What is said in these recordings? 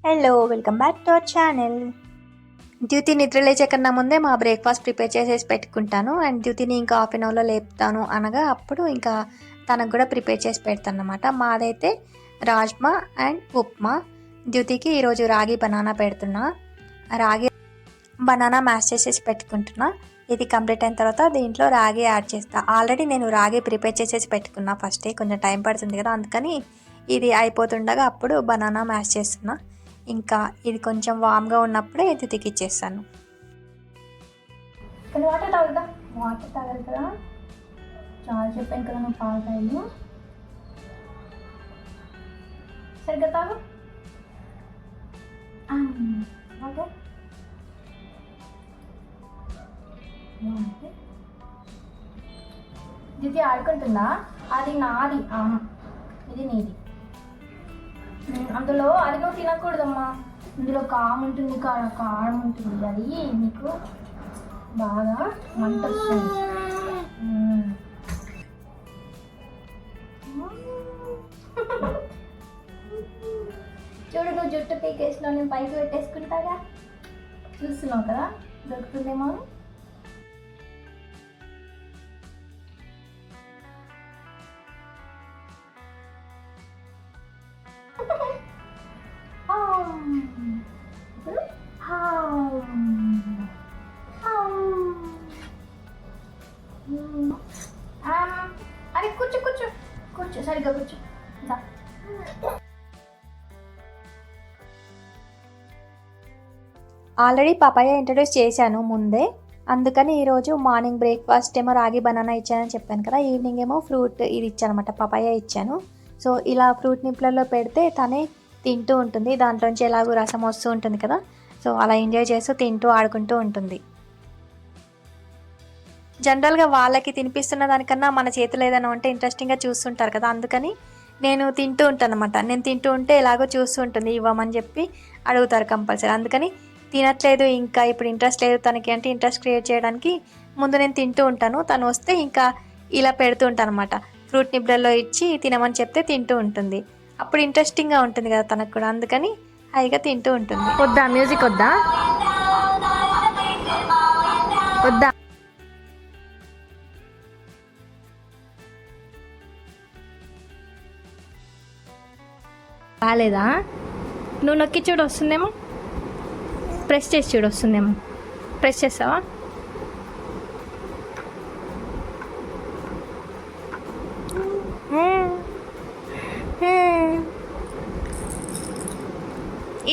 Hello welcome back to our channel. Dyuti నిద్ర లేచే కన్నా ముందే మా బ్రేక్ఫాస్ట్ ప్రిపేర్ చేసేసి పెట్టుకుంటాను. అండ్ ద్యుతిని ఇంకా హాఫ్ అన్ అవర్లో లేపుతాను అనగా అప్పుడు ఇంకా తనకు కూడా ప్రిపేర్ చేసి పెడతాను అనమాట. మాదైతే రాజ్మా అండ్ ఉప్మా. ద్యుతికి ఈరోజు రాగి బనానా పెడుతున్నా. రాగి బనానా మ్యాష్ చేసేసి పెట్టుకుంటున్నా. ఇది కంప్లీట్ అయిన తర్వాత దీంట్లో రాగి యాడ్ చేస్తా. ఆల్రెడీ నేను రాగి ప్రిపేర్ చేసేసి పెట్టుకున్నా ఫస్టే, కొంచెం టైం పడుతుంది కదా, అందుకని ఇది అయిపోతుండగా అప్పుడు బనానా మ్యాష్ చేస్తున్నా. ఇంకా ఇది కొంచెం వామ్గా ఉన్నప్పుడే ద్యుతికి ఇచ్చేస్తాను. వాటర్ తాగుదా, వాటర్ తాగాలి కదా, చాలా చెప్పాను కదా నువ్వు పాలు తాగు, సరిగ్గా తాగు. ఓకే దిది ఆడుకుంటుందా? అది నాది, ఇది నీది. అందులో అది నువ్వు తినకూడదమ్మా, ఇందులో కారం ఉంటుంది, కారం ఉంటుంది, అది నీకు బాగా మంట వస్తుంది. చూడు, నువ్వు జుట్టు పీకేసినావు, నేను పైకి పెట్టేసుకుంటాగా, చూస్తున్నావు కదా, దొరుకుతుందేమో. అరే కూర్చో కూర్చో కూర్చో, సరిగ్గా కూర్చో. ఆల్రెడీ పపాయ ఇంట్రడ్యూస్ చేశాను ముందే, అందుకని ఈరోజు మార్నింగ్ బ్రేక్ఫాస్ట్ ఏమో రాగి బనానా ఇచ్చానని చెప్పాను కదా, ఈవినింగ్ ఏమో ఫ్రూట్ ఇది ఇచ్చాను అనమాట, పపాయ ఇచ్చాను. సో ఇలా ఫ్రూట్ నిప్లల్లో పెడితే తనే తింటూ ఉంటుంది, దాంట్లోంచి ఎలాగో రసం వస్తూ ఉంటుంది కదా, సో అలా ఎంజాయ్ చేస్తూ తింటూ ఆడుకుంటూ ఉంటుంది. జనరల్గా వాళ్ళకి తినిపిస్తున్న దానికన్నా మన చేతులు ఏదైనా ఉంటే ఇంట్రెస్టింగ్గా చూస్తుంటారు కదా, అందుకని నేను తింటూ ఉంటాను అనమాట. నేను తింటూ ఉంటే ఎలాగో చూస్తూ ఉంటుంది, ఇవ్వమని చెప్పి అడుగుతారు కంపల్సరీ. అందుకని తినట్లేదు ఇంకా ఇప్పుడు ఇంట్రెస్ట్ లేదు తనకి అంటే ఇంట్రెస్ట్ క్రియేట్ చేయడానికి ముందు నేను తింటూ ఉంటాను, తను వస్తే ఇంకా ఇలా పెడుతూ ఉంటాను అనమాట. ఫ్రూట్ నిబ్లల్లో ఇచ్చి తినమని చెప్తే తింటూ ఉంటుంది, అప్పుడు ఇంట్రెస్టింగ్గా ఉంటుంది కదా తనకు కూడా, అందుకని హాయిగా తింటూ ఉంటుంది. వద్దా మ్యూజిక్, వద్దా వద్దా? రాలేదా? నువ్వు నొక్కి చూడు, వస్తుందేమో, ప్రెస్ చేసి చూడు, వస్తుందేమో. ప్రెస్ చేస్తావా?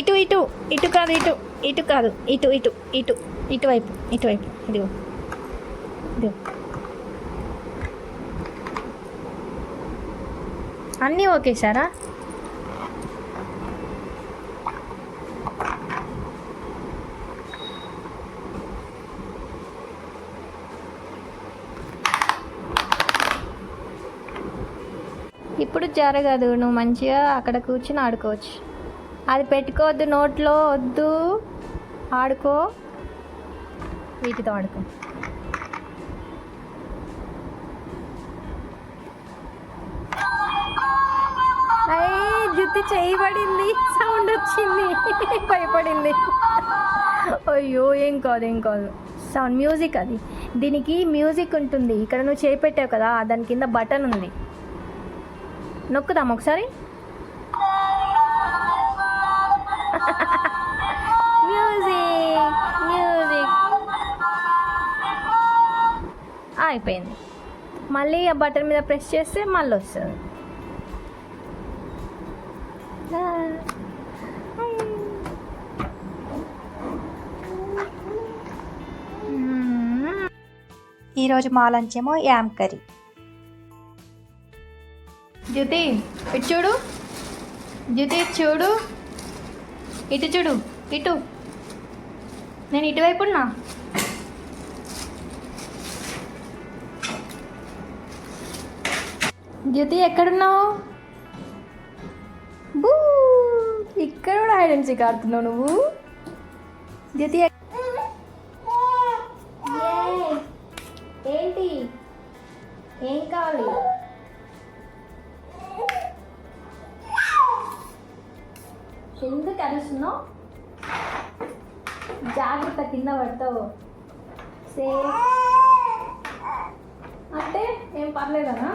ఇటు ఇటు ఇటు కాదు, ఇటు ఇటు కాదు, ఇటు ఇటు ఇటు ఇటువైపు ఇటువైపు, ఇదిగో ఇదిగో. అన్నీ ఓకే సారా? ఇప్పుడు జరగదు, నువ్వు మంచిగా అక్కడ కూర్చుని ఆడుకోవచ్చు. అది పెట్టుకోవద్దు నోట్లో, వద్దు, ఆడుకో, వీటితో ఆడుకో. అయ్యే జుట్టు చేయబడింది, సౌండ్ వచ్చింది, భయపడింది. అయ్యో ఏం కాదు ఏం కాదు, సౌండ్ మ్యూజిక్, అది దీనికి మ్యూజిక్ ఉంటుంది. ఇక్కడ నువ్వు చేయి పెట్టావు కదా, దాని కింద బటన్ ఉంది, నొక్కుదాం ఒకసారి. మ్యూజిక్ మ్యూజిక్ అయిపోయింది. మళ్ళీ ఆ బటన్ మీద ప్రెస్ చేస్తే మళ్ళీ వస్తుంది. ఈరోజు మా లంచ్ ఏమో యామ్ కర్రీ. జ్యోతి ఇటు చూడు, జ్యోతి చూడు, ఇటు చూడు, ఇటు, నేను ఇటువైపు ఉన్నా. జ్యోతి ఎక్కడున్నావు? బూ, ఇక్కడ కూడా హైడ్ అండ్ సీక్ ఆడుతున్నావు నువ్వు. జ్యోతి ఏంటి, ఏం కావాలి? ఎందుకు అరుస్తున్నావు? జాగ్రత్త, కింద పడతావు. సేఫ్ అంటే ఏం పర్లేదనా?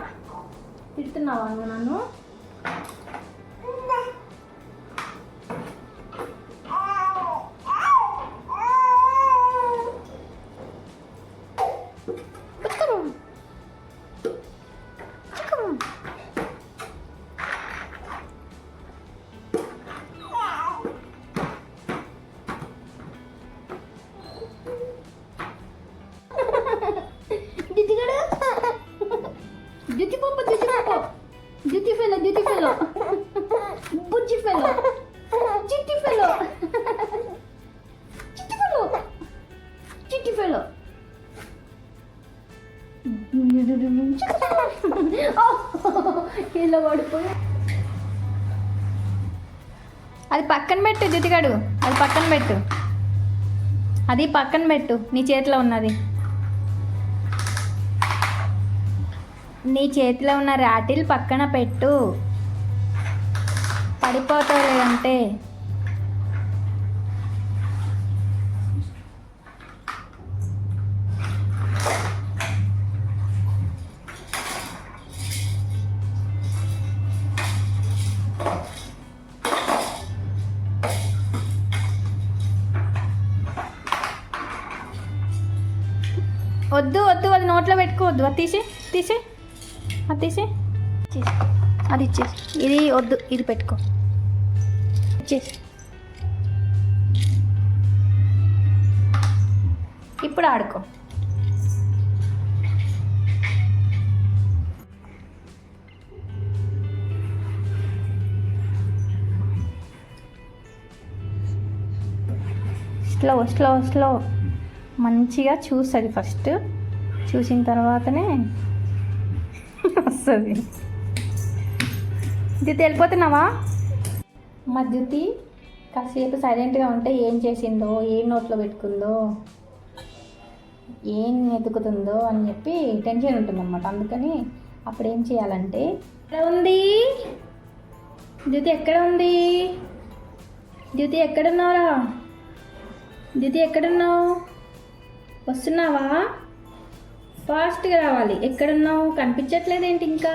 తిడుతున్నావా నువ్వు నన్ను? ఇలా పడిపోయి అది పక్కన పెట్టు జ్యోతిగాడు, అది పక్కన పెట్టు, అది పక్కన పెట్టు. నీ చేతిలో ఉన్నది, నీ చేతిలో ఉన్న రాటిల్ పక్కన పెట్టు, పడిపోతావు లేదంటే. వద్దు వద్దు, అది నోట్లో పెట్టుకోవద్దు. అది తీసే తీసే అది తీసే, అది ఇచ్చేసి. ఇది వద్దు, ఇది పెట్టుకో, ఇచ్చేసి. ఇప్పుడు ఆడుకో. స్లో స్లో స్లో, మంచిగా చూస్తుంది. ఫస్ట్ చూసిన తర్వాతనే వస్తుంది. జ్యోతి వెళ్ళిపోతున్నావా? మా జ్యోతి కాసేపు సైలెంట్గా ఉంటే ఏం చేసిందో, ఏం నోట్లో పెట్టుకుందో, ఏం ఎతుకుతుందో అని చెప్పి టెన్షన్ ఉంటుందన్నమాట. అందుకని అప్పుడు ఏం చేయాలంటే, ఎక్కడ ఉంది జ్యోతి, ఎక్కడ ఉంది జ్యోతి, ఎక్కడున్నారా జ్యోతి, ఎక్కడున్నావు? వస్తున్నావా? ఫాస్ట్గా రావాలి. ఎక్కడున్నావు? కనిపించట్లేదేంటి ఇంకా?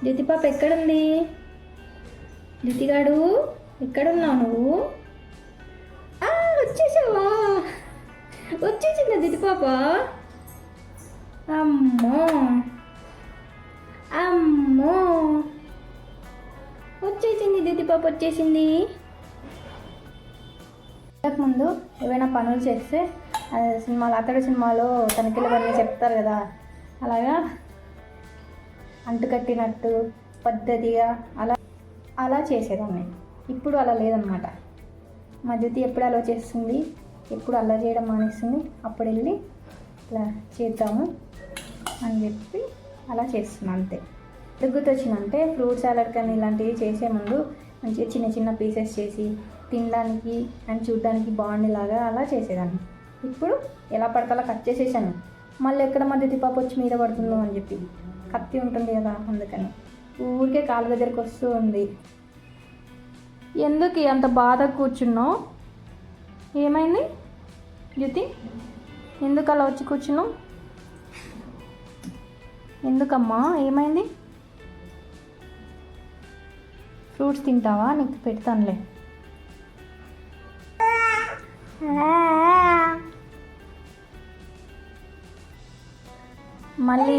జ్యోతి పాప ఎక్కడుంది? జ్యోతిగాడు ఎక్కడున్నావు నువ్వు? వచ్చేసావా? వచ్చేసిందా జ్యోతి పాప? అమ్మో అమ్మో, వచ్చేసింది జ్యోతి పాప, వచ్చేసింది. ముందు ఏవైనా పనులు చేస్తే సినిమాలో, అతడు సినిమాలో తనిఖీల పని చెప్తారు కదా, అలాగా అంటుకట్టినట్టు పద్ధతిగా అలా చేసేదాన్ని. ఇప్పుడు అలా లేదనమాట. మా జ్యోతి ఎప్పుడు అలా చేస్తుంది, ఎప్పుడు అలా చేయడం మానేస్తుంది. అప్పుడు వెళ్ళి ఇట్లా చేద్దాము అని చెప్పి అలా చేస్తున్నాను అంతే. గుర్తొచ్చిందంటే ఫ్రూట్ సాలడ్ కానీ ఇలాంటివి చేసే ముందు మంచిగా చిన్న చిన్న పీసెస్ చేసి తినడానికి అండ్ చూడడానికి బాగుండేలాగా అలా చేసేదాన్ని. ఇప్పుడు ఎలా పడితే అలా కట్ చేసేసాను. మళ్ళీ ఎక్కడ మధ్య పాప వచ్చి మీద పడుతుందో అని చెప్పి, కత్తి ఉంటుంది కదా, అందుకని ఊరికే కాళ్ళ దగ్గరికి వస్తూ ఉంది. ఎందుకు అంత బాధ కూర్చున్నావు? ఏమైంది జ్యోతి? ఎందుకు అలా వచ్చి కూర్చున్నావు? ఎందుకమ్మా, ఏమైంది? ఫ్రూట్స్ తింటావా? నీకు పెడతానులే. మళ్ళీ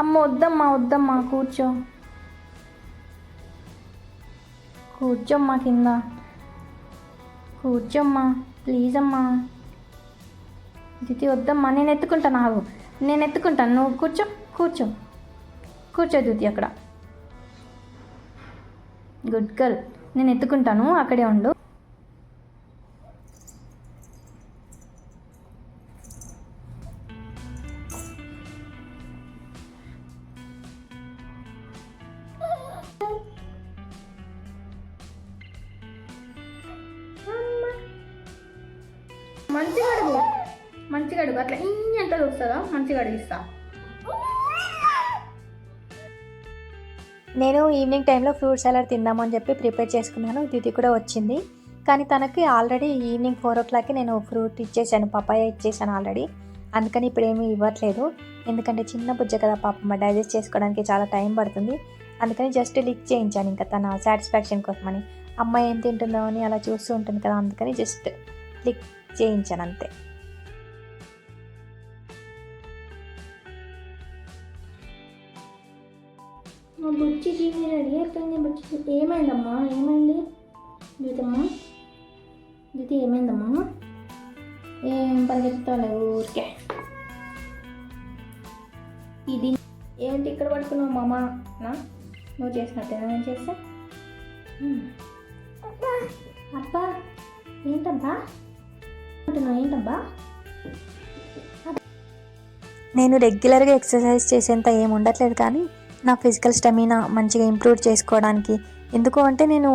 అమ్మ వద్దమ్మా, వద్దమ్మా, కూర్చో, కూర్చోమ్మా, కింద కూర్చోమ్మా, ప్లీజ్ అమ్మా. జ్యోతి వద్దమ్మా, నేను ఎత్తుకుంటాను, ఆగు, నేను ఎత్తుకుంటాను, నువ్వు కూర్చో, కూర్చో, కూర్చో జ్యోతి అక్కడ. గుడ్ గర్ల్, నేను ఎత్తుకుంటాను, అక్కడే ఉండు. మంచిగా అడుగు, అట్లా ఇంత వస్తుందా? మంచిగా అడిగిస్తా. నేను ఈవినింగ్ టైంలో ఫ్రూట్ సలాడ్ తిందామని చెప్పి ప్రిపేర్ చేసుకున్నాను. దిది కూడా వచ్చింది, కానీ తనకి ఆల్రెడీ ఈవినింగ్ 4 o'clockకి నేను ఫ్రూట్ ఇచ్చేసాను, పపాయ ఇచ్చేసాను ఆల్రెడీ. అందుకని ఇప్పుడు ఏమీ ఇవ్వట్లేదు, ఎందుకంటే చిన్న బుజ్జ కదా పాపం, డైజెస్ట్ చేసుకోవడానికి చాలా టైం పడుతుంది. అందుకని జస్ట్ లిక్ చేయించాను ఇంకా తన సాటిస్ఫాక్షన్ కోసమని. అమ్మాయి ఏం తింటుందో అని అలా చూస్తూ ఉంటుంది కదా, అందుకని జస్ట్ లిక్ చేయించాను అంతే. బుచ్చి టీవీ రెడీ అయిపోయింది. బుచ్చి ఏమైందమ్మా, ఏమైంది జ్యోతమ్మా? జ్యోతి ఏమైందమ్మా? ఏం పరిగెత్తాలి ఊరికే. ఇది ఏంటి ఇక్కడ పడుకున్నావు మామ? నువ్వు చేసినట్టేనా నేను చేస్తా? అబ్బా ఏంటబ్బా అంటున్నావు, ఏంటబ్బా? నేను రెగ్యులర్గా ఎక్సర్సైజ్ చేసేంత ఏం ఉండట్లేదు, కానీ నా ఫిజికల్ స్టెమినా మంచిగా ఇంప్రూవ్ చేసుకోవడానికి, ఎందుకు అంటే నేను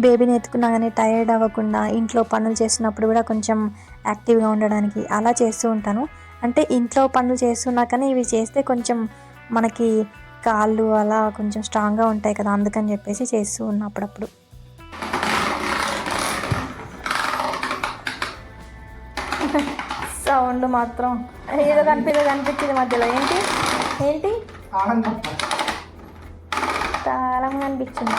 బేబీని ఎత్తుకున్నాగానే టైర్డ్ అవ్వకుండా ఇంట్లో పనులు చేస్తున్నప్పుడు కూడా కొంచెం యాక్టివ్గా ఉండడానికి అలా చేస్తూ ఉంటాను. అంటే ఇంట్లో పనులు చేస్తున్నా కానీ ఇవి చేస్తే కొంచెం మనకి కాళ్ళు అలా కొంచెం స్ట్రాంగ్గా ఉంటాయి కదా, అందుకని చెప్పేసి చేస్తూ ఉన్నా అప్పుడప్పుడు. సౌండ్ మాత్రం ఏదో కనిపించింది మధ్యలో. ఏంటి ఏంటి తాళం కనిపించింది.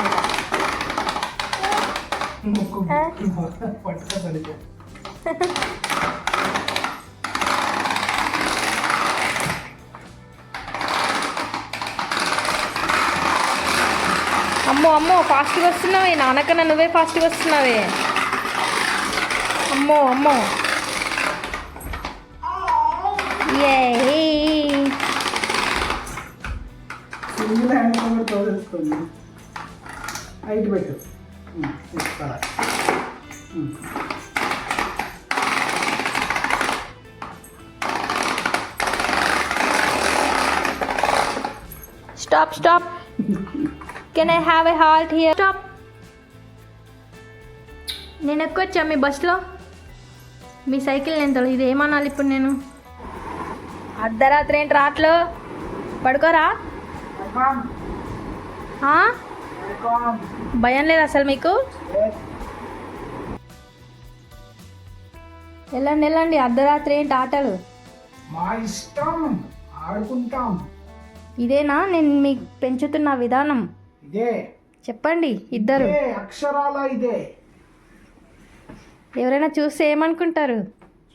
అమ్మో అమ్మో ఫాస్ట్గా వస్తున్నావే, నాన్నకన్నా నువ్వే ఫాస్ట్గా వస్తున్నావే. అమ్మో అమ్మో ఏ stop stop. Can I have a halt here? Stop. నేను ఎక్కొచ్చా మీ బస్లో, మీ సైకిల్ నేను ఇది ఏమనాలి ఇప్పుడు నేను? అర్ధరాత్రి ఏంటి రాట్లో? పడుకోరా? భయం లేదు అసలు మీకు? వెళ్ళండి వెళ్ళండి, అర్ధరాత్రి ఏంటి ఆటలు? మా ఇష్టం, ఆడుకుంటాం. ఇదేనా నేను మీకు పెంచుతున్న విధానం? ఇదే చెప్పండి ఇద్దరు. అక్షరాల ఇదే. ఎవరైనా చూస్తే ఏమనుకుంటారు?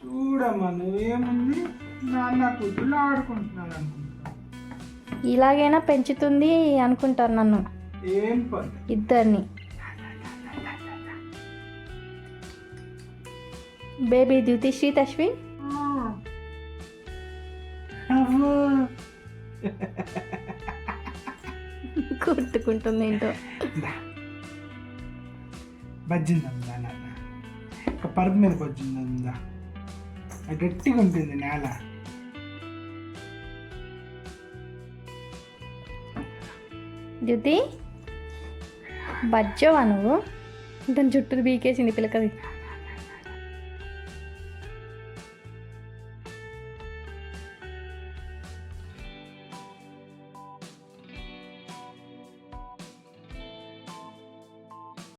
చూడమ్మా నువ్వేముంది, నాన్న కూతుళ్ళు ఆడుకుంటున్నాను అనుకుంటా. ఇలాగైనా పెంచుతుంది అనుకుంటారు నన్ను, ఏం పని. ఇద్దరిని. బేబీ ద్యుతి శ్రీ తశ్విన్. కొట్టుకుంటుంది ఏంటో. బజ్జిందా నాన్న, ఒక పరుపు మీద బజ్జిందా, గట్టిగా ఉంటుంది నేల. ద్యుతి బజ్జోవా నువ్వు? దాని చుట్టూ బీకేసింది పిల్లకది.